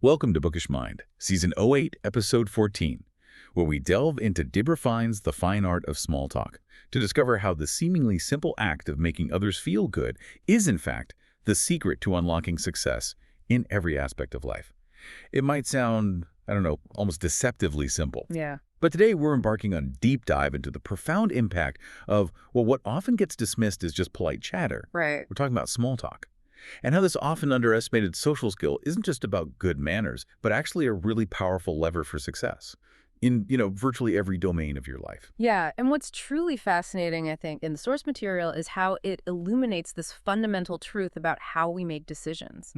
Welcome to Bookish Mind, Season 08, Episode 14, where we delve into Deborah Fine's The Fine Art of Small Talk to discover how the seemingly simple act of making others feel good is, in fact, the secret to unlocking success in every aspect of life. It might sound, almost deceptively simple. Yeah. But today we're embarking on a deep dive into the profound impact of, what often gets dismissed as just polite chatter. Right. We're talking about small talk. And how this often underestimated social skill isn't just about good manners, but actually a really powerful lever for success in, virtually every domain of your life. Yeah. And what's truly fascinating, I think, in the source material is how it illuminates this fundamental truth about how we make decisions.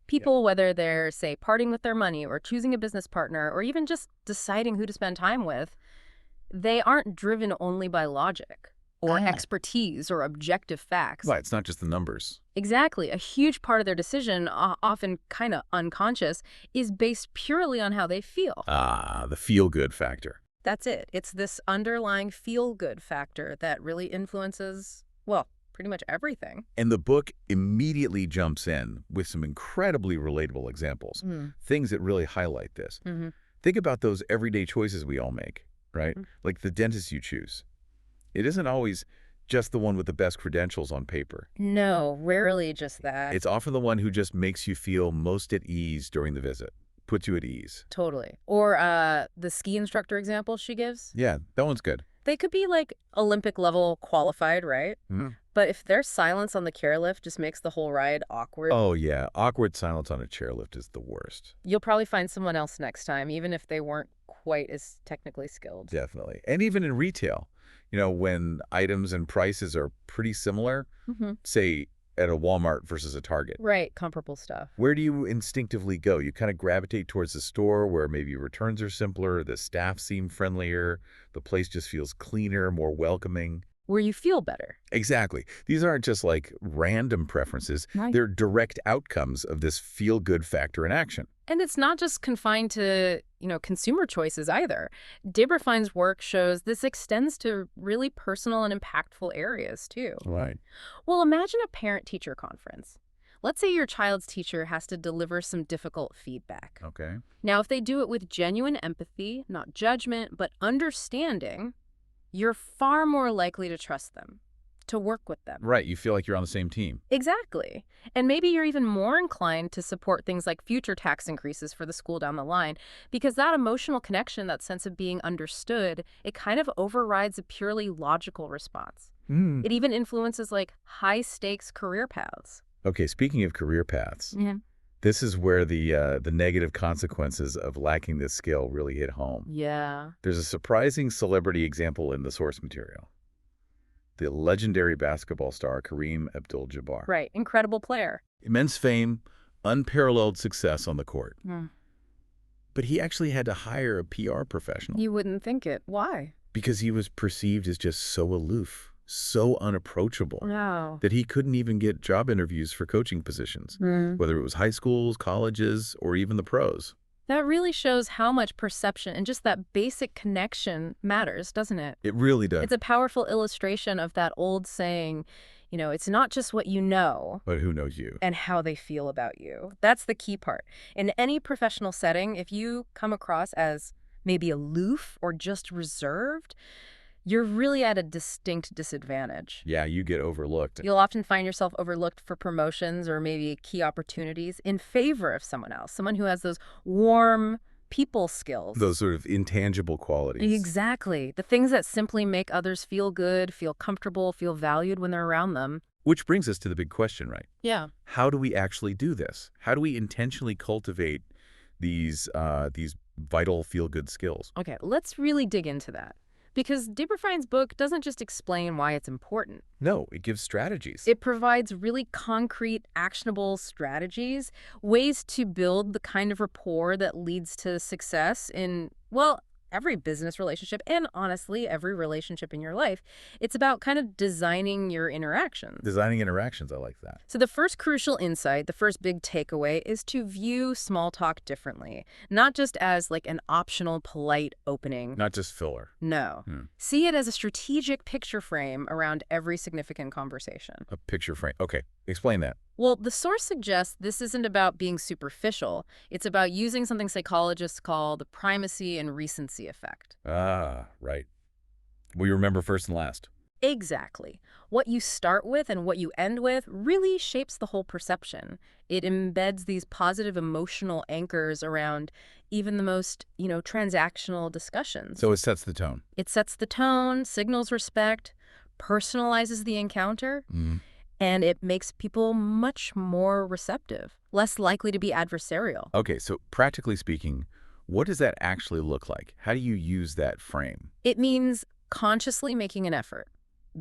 People, whether they're, say, parting with their money or choosing a business partner or even just deciding who to spend time with, they aren't driven only by logic or expertise or objective facts. Right, it's not just the numbers. Exactly. A huge part of their decision, often kind of unconscious, is based purely on how they feel. The feel-good factor. That's it. It's this underlying feel-good factor that really influences, well, pretty much everything. And the book immediately jumps in with some incredibly relatable examples, things that really highlight this. Think about those everyday choices we all make, right? Like the dentist you choose. It isn't always just the one with the best credentials on paper. No, rarely just that. It's often the one who just makes you feel most at ease during the visit, puts you at ease. Totally. Or the ski instructor example she gives. Yeah, that one's good. They could be like Olympic level qualified, right? But if their silence on the chairlift just makes the whole ride awkward. Oh yeah, awkward silence on a chairlift is the worst. You'll probably find someone else next time, even if they weren't quite as technically skilled. Definitely. And even in retail, when items and prices are pretty similar, say at a Walmart versus a Target. Right, comparable stuff. Where do you instinctively go? You kind of gravitate towards the store where maybe returns are simpler, the staff seem friendlier, the place just feels cleaner, more welcoming. Where you feel better. Exactly. These aren't just like random preferences. Right. They're direct outcomes of this feel-good factor in action. And it's not just confined to, consumer choices either. Deborah Fine's work shows this extends to really personal and impactful areas too. Right. Well, imagine a parent-teacher conference. Let's say your child's teacher has to deliver some difficult feedback. Okay. Now, if they do it with genuine empathy, not judgment, but understanding, you're far more likely to trust them, to work with them. Right. You feel like you're on the same team. Exactly. And maybe you're even more inclined to support things like future tax increases for the school down the line, because that emotional connection, that sense of being understood, it kind of overrides a purely logical response. It even influences like high-stakes career paths. Okay, speaking of career paths, this is where the negative consequences of lacking this skill really hit home. Yeah. There's a surprising celebrity example in the source material. The legendary basketball star Kareem Abdul-Jabbar. Right. Incredible player. Immense fame, unparalleled success on the court. Mm. But he actually had to hire a PR professional. You wouldn't think it. Why? Because he was perceived as just so aloof, so unapproachable, No. that he couldn't even get job interviews for coaching positions, whether it was high schools, colleges, or even the pros. That really shows how much perception and just that basic connection matters, doesn't it? It really does. It's a powerful illustration of that old saying, it's not just what you know, But who knows you? and how they feel about you. That's the key part. In any professional setting, if you come across as maybe aloof or just reserved, you're really at a distinct disadvantage. Yeah, you get overlooked. You'll often find yourself overlooked for promotions or maybe key opportunities in favor of someone else, someone who has those warm people skills. Those sort of intangible qualities. Exactly. The things that simply make others feel good, feel comfortable, feel valued when they're around them. Which brings us to the big question, right? Yeah. How do we actually do this? How do we intentionally cultivate these vital feel-good skills? Okay, let's really dig into that. Because Deborah Fine's book doesn't just explain why it's important. No, it gives strategies. It provides really concrete, actionable strategies, ways to build the kind of rapport that leads to success in, well, every business relationship and honestly, every relationship in your life. It's about kind of designing your interactions. Designing interactions, I like that. So the first crucial insight, the first big takeaway is to view small talk differently, not just as like an optional, polite opening. Not just filler. No. See it as a strategic picture frame around every significant conversation. A picture frame. Okay, explain that. Well, the source suggests this isn't about being superficial. It's about using something psychologists call the primacy and recency effect. Ah, right. We remember first and last. Exactly. What you start with and what you end with really shapes the whole perception. It embeds these positive emotional anchors around even the most, transactional discussions. So it sets the tone. It sets the tone, signals respect, personalizes the encounter, Mm. and it makes people much more receptive, less likely to be adversarial. Okay, so practically speaking, what does that actually look like? How do you use that frame? It means consciously making an effort,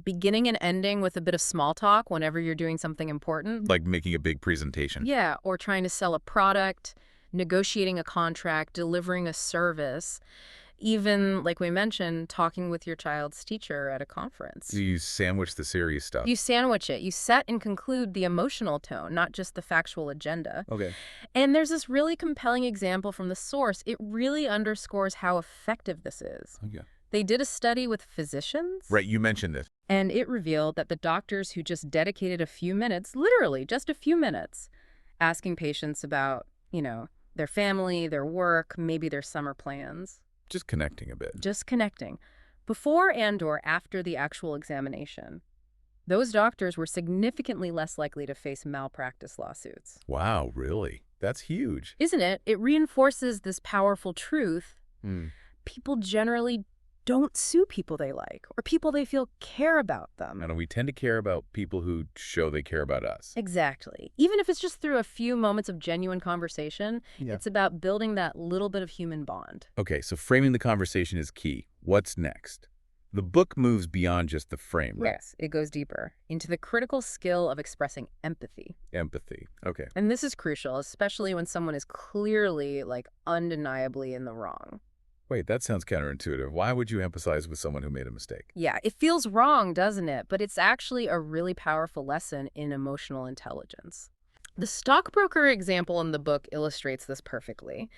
beginning and ending with a bit of small talk whenever you're doing something important. Like making a big presentation. Yeah, or trying to sell a product, negotiating a contract, delivering a service, even, like we mentioned, talking with your child's teacher at a conference. You sandwich the serious stuff. You sandwich it. You set and conclude the emotional tone, not just the factual agenda. Okay. And there's this really compelling example from the source. It really underscores how effective this is. Okay. They did a study with physicians. Right, you mentioned this. And it revealed that the doctors who just dedicated a few minutes, literally just a few minutes, asking patients about, their family, their work, maybe their summer plans. Just connecting a bit. Just connecting. Before and/or after the actual examination, those doctors were significantly less likely to face malpractice lawsuits. Wow, really? That's huge. Isn't it? It reinforces this powerful truth. People generally don't sue people they like or people they feel care about them. And we tend to care about people who show they care about us. Exactly. Even if it's just through a few moments of genuine conversation, Yeah. It's about building that little bit of human bond. Okay, so framing the conversation is key. What's next? The book moves beyond just the frame, right? Yes, it goes deeper into the critical skill of expressing empathy. Empathy. Okay. And this is crucial, especially when someone is clearly, undeniably in the wrong. Wait, that sounds counterintuitive. Why would you empathize with someone who made a mistake? Yeah, it feels wrong, doesn't it? But it's actually a really powerful lesson in emotional intelligence. The stockbroker example in the book illustrates this perfectly.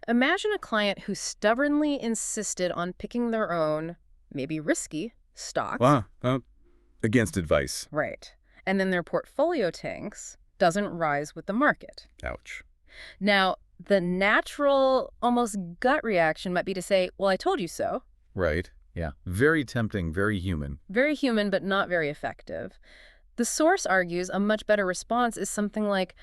Imagine a client who stubbornly insisted on picking their own, maybe risky, stocks. Against advice. Right. And then their portfolio tanks doesn't rise with the market. Ouch. Now, the natural, almost gut reaction might be to say, well, I told you so. Right. Yeah. Very tempting, very human. Very human, but not very effective. The source argues a much better response is something like,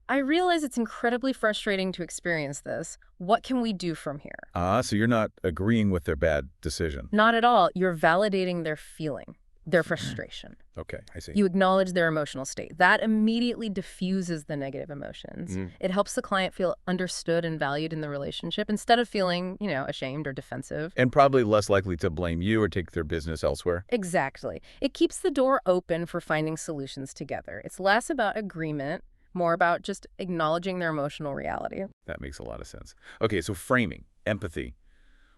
I realize it's incredibly frustrating to experience this. What can we do from here? So you're not agreeing with their bad decision. Not at all. You're validating their feeling, their frustration. Okay, I see. You acknowledge their emotional state. That immediately diffuses the negative emotions. It helps the client feel understood and valued in the relationship instead of feeling, ashamed or defensive. And probably less likely to blame you or take their business elsewhere. Exactly. It keeps the door open for finding solutions together. It's less about agreement, more about just acknowledging their emotional reality. That makes a lot of sense. Okay, so framing, empathy.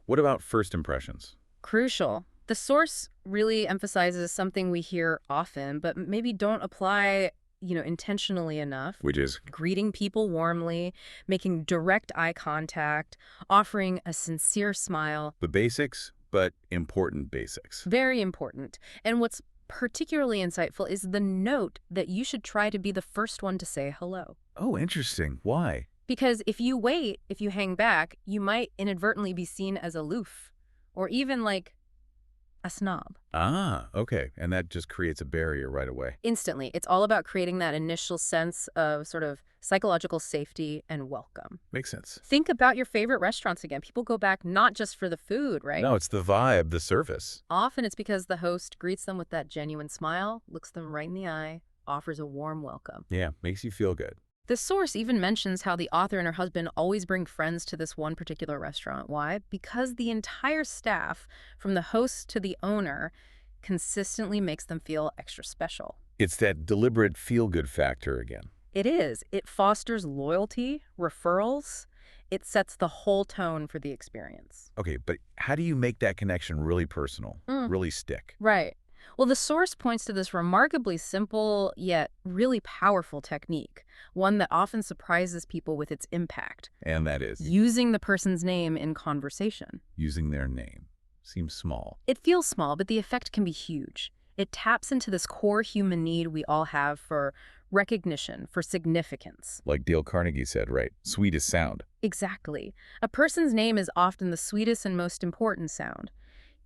What about first impressions? Crucial. The source really emphasizes something we hear often, but maybe don't apply, intentionally enough. Which is? Greeting people warmly, making direct eye contact, offering a sincere smile. The basics, but important basics. Very important. And what's particularly insightful is the note that you should try to be the first one to say hello. Oh, interesting. Why? Because if you wait, if you hang back, you might inadvertently be seen as aloof or even like a snob. Okay. And that just creates a barrier right away. Instantly. It's all about creating that initial sense of sort of psychological safety and welcome. Makes sense. Think about your favorite restaurants again. People go back not just for the food, right? No, it's the vibe, the service. Often it's because the host greets them with that genuine smile, looks them right in the eye, offers a warm welcome. Yeah, makes you feel good. The source even mentions how the author and her husband always bring friends to this one particular restaurant. Why? Because the entire staff, from the host to the owner, consistently makes them feel extra special. It's that deliberate feel-good factor again. It is. It fosters loyalty, referrals. It sets the whole tone for the experience. Okay, but how do you make that connection really personal, really stick? Right. Well, the source points to this remarkably simple yet really powerful technique, one that often surprises people with its impact. And that is? Using the person's name in conversation. Using their name. Seems small. It feels small, but the effect can be huge. It taps into this core human need we all have for recognition for significance. Like Dale Carnegie said, right? Sweet is sound. Exactly. A person's name is often the sweetest and most important sound.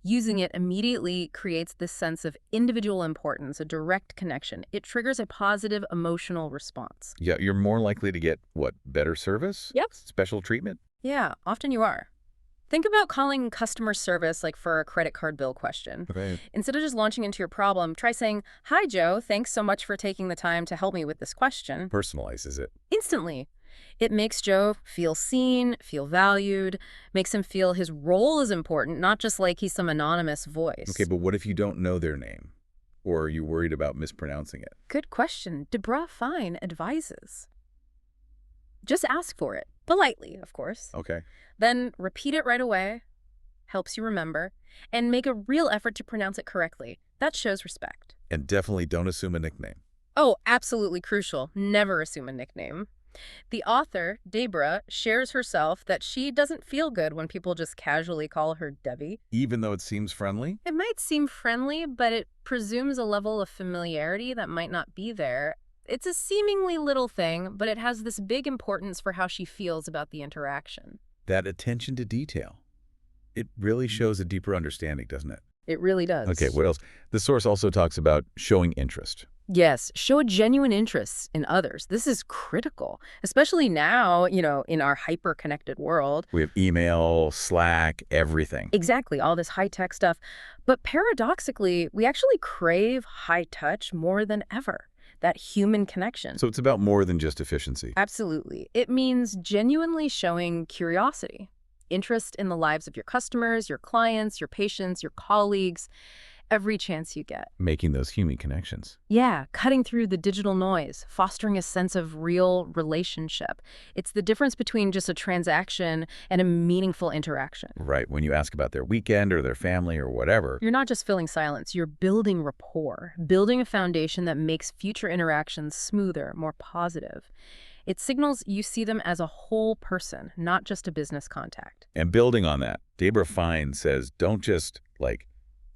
Using it immediately creates this sense of individual importance, a direct connection. It triggers a positive emotional response. Yeah, you're more likely to get, what, better service? Yep. Special treatment? Yeah, often you are. Think about calling customer service like for a credit card bill question. Right. Instead of just launching into your problem, try saying, "Hi, Joe, thanks so much for taking the time to help me with this question." Personalizes it. Instantly. It makes Joe feel seen, feel valued, makes him feel his role is important, not just like he's some anonymous voice. Okay, but what if you don't know their name? Or are you worried about mispronouncing it? Good question. Deborah Fine advises. Just ask for it. Politely, of course. Okay. Then repeat it right away. Helps you remember. And make a real effort to pronounce it correctly. That shows respect. And definitely don't assume a nickname. Oh, absolutely crucial. Never assume a nickname. The author, Deborah, shares herself that she doesn't feel good when people just casually call her Debbie. Even though it seems friendly? It might seem friendly, but it presumes a level of familiarity that might not be there. It's a seemingly little thing, but it has this big importance for how she feels about the interaction. That attention to detail. It really shows a deeper understanding, doesn't it? It really does. Okay, what else? The source also talks about showing interest. Yes, show a genuine interest in others. This is critical, especially now, in our hyper-connected world. We have email, Slack, everything. Exactly, all this high-tech stuff. But paradoxically, we actually crave high touch more than ever. That human connection. So it's about more than just efficiency. Absolutely. It means genuinely showing curiosity, interest in the lives of your customers, your clients, your patients, your colleagues, every chance you get. Making those human connections. Yeah, cutting through the digital noise, fostering a sense of real relationship. It's the difference between just a transaction and a meaningful interaction. Right, when you ask about their weekend or their family or whatever. You're not just filling silence, you're building rapport, building a foundation that makes future interactions smoother, more positive. It signals you see them as a whole person, not just a business contact. And building on that, Deborah Fine says, don't just,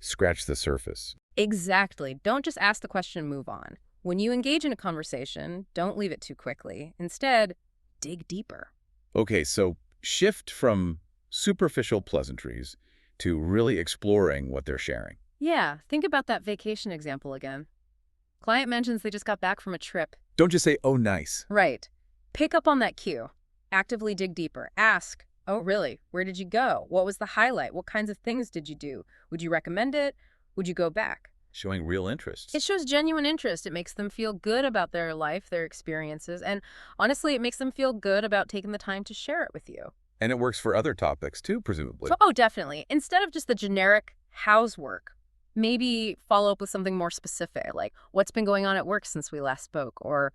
scratch the surface. Exactly. Don't just ask the question and move on. When you engage in a conversation, don't leave it too quickly. Instead, dig deeper. Okay, so shift from superficial pleasantries to really exploring what they're sharing. Yeah, think about that vacation example again. Client mentions they just got back from a trip. Don't just say, oh, nice. Right. Pick up on that cue. Actively dig deeper. Ask, oh, really? Where did you go? What was the highlight? What kinds of things did you do? Would you recommend it? Would you go back? Showing real interest. It shows genuine interest. It makes them feel good about their life, their experiences, and honestly, it makes them feel good about taking the time to share it with you. And it works for other topics too, presumably. Oh, definitely. Instead of just the generic housework, maybe follow up with something more specific, like what's been going on at work since we last spoke, or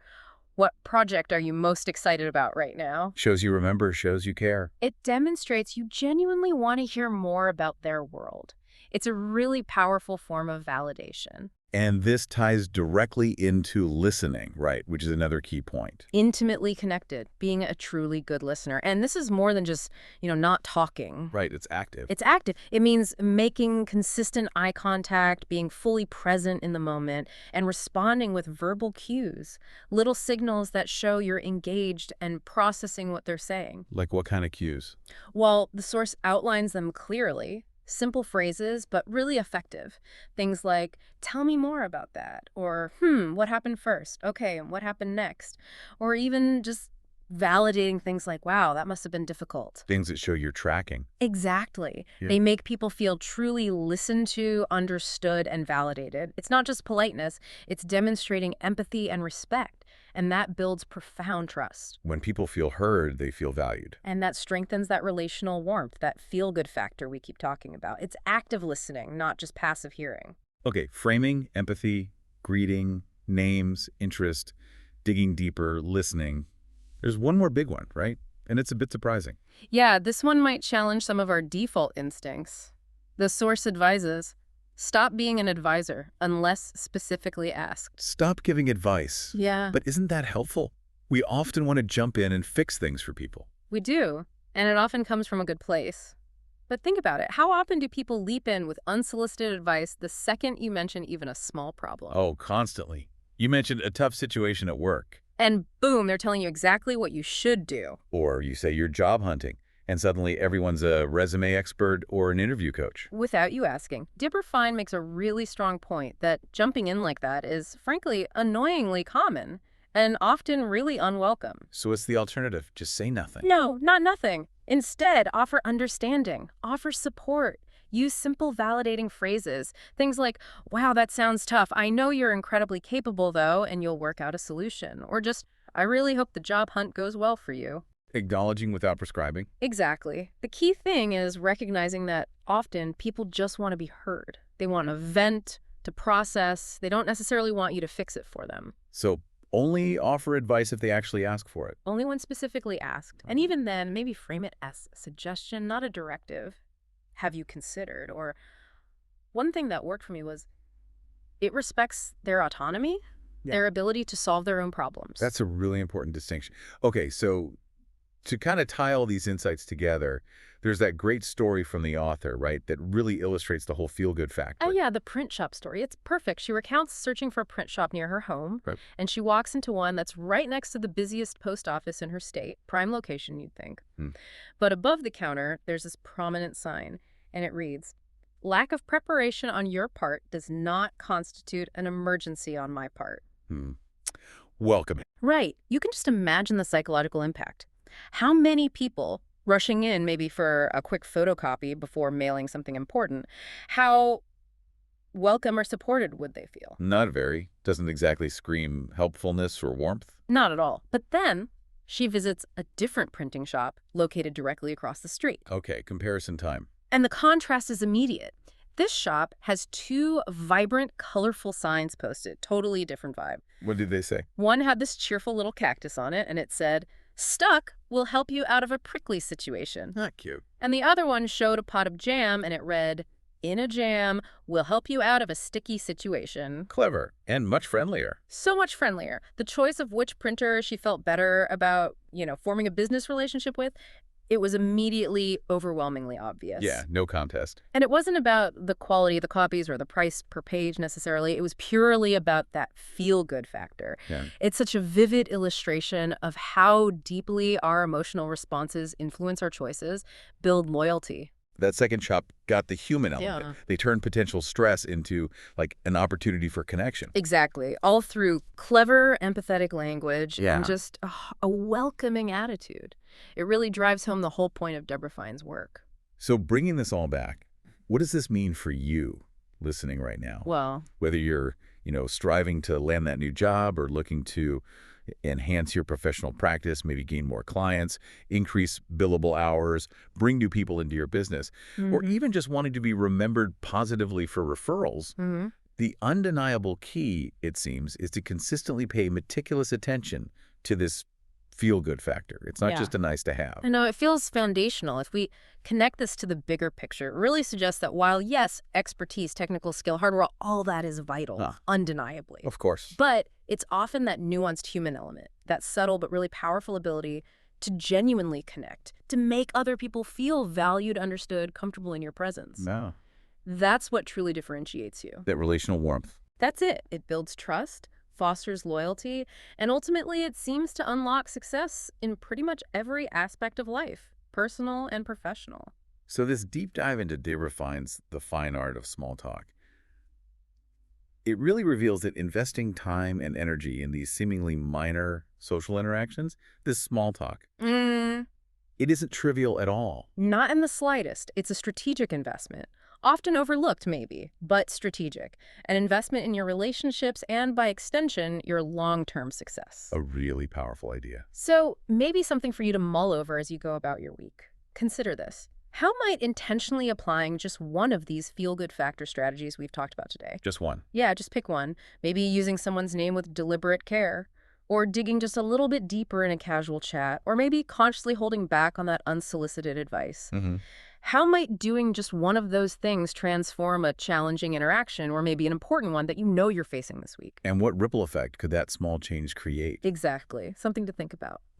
what project are you most excited about right now? Shows you remember, shows you care. It demonstrates you genuinely want to hear more about their world. It's a really powerful form of validation. And this ties directly into listening, right, which is another key point. Intimately connected, being a truly good listener. And this is more than just, not talking. Right, it's active. It's active. It means making consistent eye contact, being fully present in the moment, and responding with verbal cues, little signals that show you're engaged and processing what they're saying. Like what kind of cues? Well, the source outlines them clearly. Simple phrases, but really effective. Things like, tell me more about that, or, what happened first? Okay, and what happened next? Or even just validating things like, wow, that must have been difficult. Things that show you're tracking. Exactly. Yeah. They make people feel truly listened to, understood, and validated. It's not just politeness, it's demonstrating empathy and respect. And that builds profound trust. When people feel heard, they feel valued. And that strengthens that relational warmth, that feel-good factor we keep talking about. It's active listening, not just passive hearing. Okay, framing, empathy, greeting, names, interest, digging deeper, listening. There's one more big one, right? And it's a bit surprising. Yeah, this one might challenge some of our default instincts. The source advises, stop being an advisor unless specifically asked. Stop giving advice. Yeah. But isn't that helpful? We often want to jump in and fix things for people. We do, and it often comes from a good place. But think about it. How often do people leap in with unsolicited advice the second you mention even a small problem? Oh, constantly. You mentioned a tough situation at work. And boom, they're telling you exactly what you should do. Or you say you're job hunting, and suddenly everyone's a resume expert or an interview coach. Without you asking. Deborah Fine makes a really strong point that jumping in like that is, frankly, annoyingly common and often really unwelcome. So what's the alternative? Just say nothing. No, not nothing. Instead, offer understanding, offer support. Use simple validating phrases. Things like, wow, that sounds tough. I know you're incredibly capable, though, and you'll work out a solution. Or just, I really hope the job hunt goes well for you. Acknowledging without prescribing. Exactly. The key thing is recognizing that often people just want to be heard. They want to vent, to process. They don't necessarily want you to fix it for them. So only offer advice if they actually ask for it. Only when specifically asked. And even then, maybe frame it as a suggestion, not a directive. Have you considered? Or one thing that worked for me was it respects their autonomy, their ability to solve their own problems. That's a really important distinction. Okay, so to kind of tie all these insights together, there's that great story from the author, right, that really illustrates the whole feel-good factor. Oh, yeah, the print shop story. It's perfect. She recounts searching for a print shop near her home, Right. and she walks into one that's right next to the busiest post office in her state. Prime location, you'd think. But above the counter, there's this prominent sign, and it reads, "Lack of preparation on your part does not constitute an emergency on my part." Welcome. Right. You can just imagine the psychological impact. How many people rushing in maybe for a quick photocopy before mailing something important, how welcome or supported would they feel? Not very. Doesn't exactly scream helpfulness or warmth. Not at all. But then she visits a different printing shop located directly across the street. Okay, comparison time. And the contrast is immediate. This shop has two vibrant, colorful signs posted. Totally different vibe. What did they say? One had this cheerful little cactus on it, and it said, "Stuck will help you out of a prickly situation." Not cute. And the other one showed a pot of jam, and it read, "In a jam will help you out of a sticky situation." Clever and much friendlier. So much friendlier. The choice of which printer she felt better about, forming a business relationship with, it was immediately overwhelmingly obvious. Yeah, no contest. And it wasn't about the quality of the copies or the price per page necessarily. It was purely about that feel-good factor. Yeah. It's such a vivid illustration of how deeply our emotional responses influence our choices, build loyalty. That second shop got the human element. Yeah. They turned potential stress into, like, an opportunity for connection. Exactly. All through clever, empathetic language Yeah. and just a welcoming attitude. It really drives home the whole point of Deborah Fine's work. So bringing this all back, what does this mean for you listening right now? Well, Whether you're, striving to land that new job or looking to enhance your professional practice, maybe gain more clients, increase billable hours, bring new people into your business, or even just wanting to be remembered positively for referrals, the undeniable key, it seems, is to consistently pay meticulous attention to this feel-good factor. It's not Yeah. just a nice to have. I know it feels foundational. If we connect this to the bigger picture, it really suggests that while, yes, expertise, technical skill, hardware, all that is vital, undeniably. Of course. But it's often that nuanced human element, that subtle but really powerful ability to genuinely connect, to make other people feel valued, understood, comfortable in your presence. No. That's what truly differentiates you. That relational warmth. That's it. It builds trust, fosters loyalty, and ultimately it seems to unlock success in pretty much every aspect of life, personal and professional. So this deep dive into Deborah Fine's The Fine Art of Small Talk, it really reveals that investing time and energy in these seemingly minor social interactions, this small talk, it isn't trivial at all. Not in the slightest. It's a strategic investment. Often overlooked, maybe, but strategic. An investment in your relationships and, by extension, your long-term success. A really powerful idea. So maybe something for you to mull over as you go about your week. Consider this. How might intentionally applying just one of these feel-good factor strategies we've talked about today? Just one. Yeah, just pick one. Maybe using someone's name with deliberate care, or digging just a little bit deeper in a casual chat, or maybe consciously holding back on that unsolicited advice. How might doing just one of those things transform a challenging interaction, or maybe an important one that you know you're facing this week? And what ripple effect could that small change create? Exactly. Something to think about.